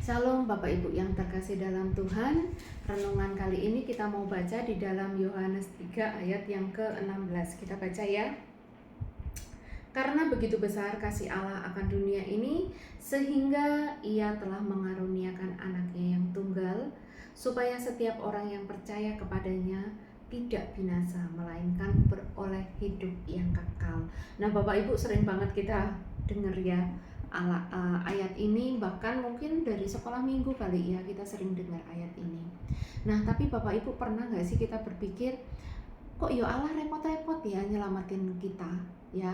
Shalom Bapak Ibu yang terkasih dalam Tuhan. Renungan kali ini kita mau baca di dalam Yohanes 3 ayat yang ke-16. Kita baca ya. Karena begitu besar kasih Allah akan dunia ini, sehingga Ia telah mengaruniakan anaknya yang tunggal, supaya setiap orang yang percaya kepadanya tidak binasa, melainkan beroleh hidup yang kekal. Nah Bapak Ibu, sering banget kita dengar ya ayat ini, bahkan mungkin dari sekolah minggu kali ya kita sering dengar ayat ini. Nah tapi Bapak Ibu pernah gak sih kita berpikir, kok ya Allah repot-repot ya nyelamatin kita ya,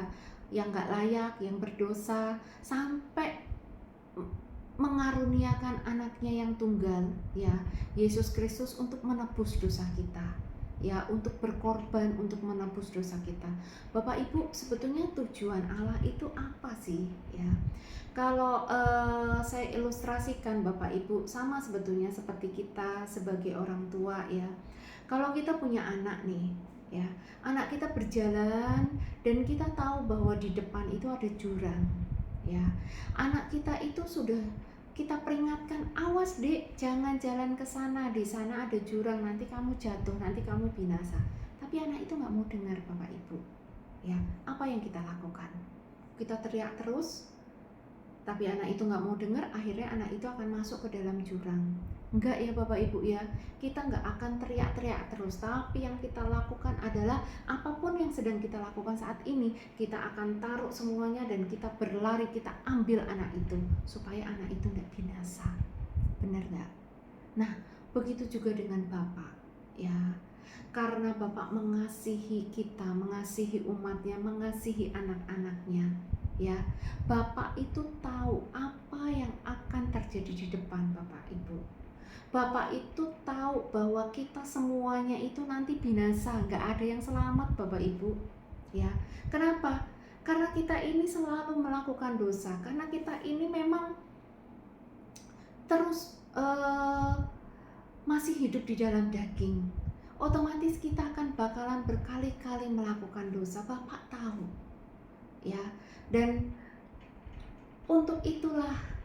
yang gak layak, yang berdosa, sampai mengaruniakan anaknya yang tunggal ya, Yesus Kristus, untuk menebus dosa kita ya, untuk berkorban untuk menebus dosa kita. Bapak Ibu, sebetulnya tujuan Allah itu apa sih ya? Kalau saya ilustrasikan Bapak Ibu, sama sebetulnya seperti kita sebagai orang tua ya. Kalau kita punya anak nih ya, anak kita berjalan dan kita tahu bahwa di depan itu ada jurang ya. Anak kita itu sudah kita peringatkan, awas dek, jangan jalan ke sana, di sana ada jurang, nanti kamu jatuh, nanti kamu binasa. Tapi anak itu nggak mau dengar Bapak Ibu. Ya, apa yang kita lakukan? Kita teriak terus, tapi anak itu nggak mau dengar, akhirnya anak itu akan masuk ke dalam jurang. Enggak ya Bapak Ibu ya, kita nggak akan teriak-teriak terus, tapi yang kita lakukan adalah apapun yang sedang kita lakukan saat ini, kita akan taruh semuanya dan kita berlari, kita ambil anak itu supaya anak itu nggak binasa. Benar nggak? Nah, begitu juga dengan Bapak ya, karena Bapak mengasihi kita, mengasihi umatnya, mengasihi anak-anaknya ya, Bapak itu tahu apa yang akan terjadi di depan Bapak Ibu. Bapak itu tahu bahwa kita semuanya itu nanti binasa, nggak ada yang selamat Bapak Ibu ya. Kenapa? Karena kita ini selalu melakukan dosa, karena kita ini memang terus masih hidup di dalam daging. Otomatis kita akan bakalan berkali-kali melakukan dosa, Bapak tahu ya. Dan untuk itulah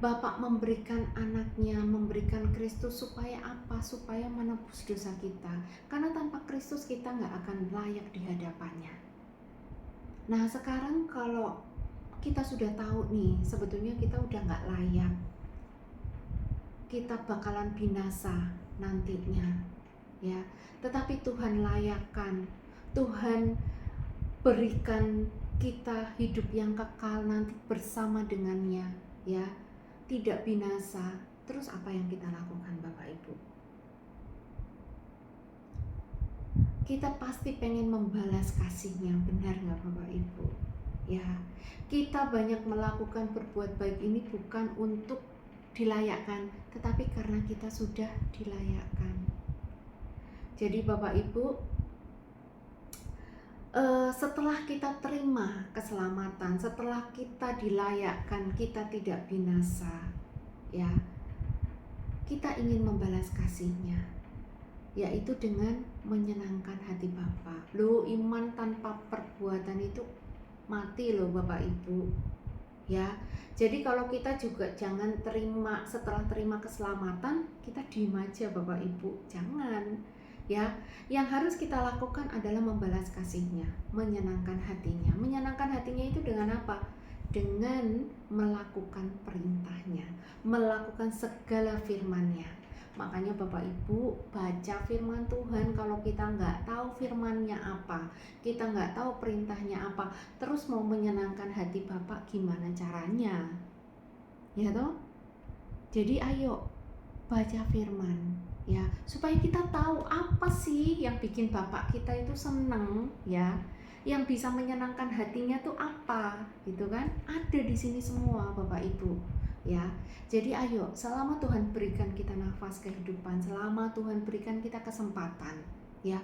Bapak memberikan anaknya, memberikan Kristus supaya apa? Supaya menebus dosa kita. Karena tanpa Kristus kita nggak akan layak di hadapannya. Nah sekarang kalau kita sudah tahu nih, sebetulnya kita udah nggak layak, kita bakalan binasa nantinya ya. Tetapi Tuhan layakkan, Tuhan berikan kita hidup yang kekal nanti bersama dengannya ya, tidak binasa. Terus apa yang kita lakukan Bapak Ibu? Kita pasti pengen membalas kasihnya, benar nggak Bapak Ibu? Ya, kita banyak melakukan berbuat baik ini bukan untuk dilayakkan, tetapi karena kita sudah dilayakkan. Jadi Bapak Ibu, setelah kita terima keselamatan, setelah kita dilayakkan, kita tidak binasa ya, kita ingin membalas kasihnya, yaitu dengan menyenangkan hati Bapa. Loh, iman tanpa perbuatan itu mati loh Bapak Ibu ya. Jadi kalau kita juga jangan terima, setelah terima keselamatan kita diem aja Bapak Ibu, jangan ya. Yang harus kita lakukan adalah membalas kasihnya, menyenangkan hatinya. Menyenangkan hatinya itu dengan apa? Dengan melakukan perintahnya, melakukan segala firman-Nya. Makanya Bapak Ibu baca firman Tuhan. Kalau kita nggak tahu firman-Nya apa, kita nggak tahu perintahnya apa, terus mau menyenangkan hati Bapak gimana caranya? Ya toh? Jadi ayo baca firman ya, supaya kita tahu apa sih yang bikin Bapak kita itu seneng ya, yang bisa menyenangkan hatinya tuh apa gitu kan. Ada di sini semua Bapak Ibu ya. Jadi ayo, selama Tuhan berikan kita nafas kehidupan, selama Tuhan berikan kita kesempatan ya,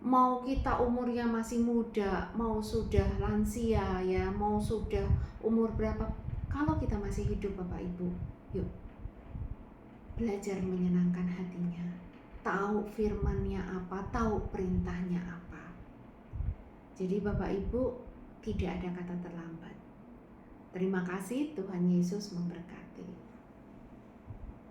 mau kita umurnya masih muda, mau sudah lansia ya, mau sudah umur berapa, kalau kita masih hidup Bapak Ibu, yuk belajar menyenangkan hatinya, tahu firman-Nya apa, tahu perintahnya apa. Jadi Bapak Ibu, tidak ada kata terlambat. Terima kasih, Tuhan Yesus memberkati.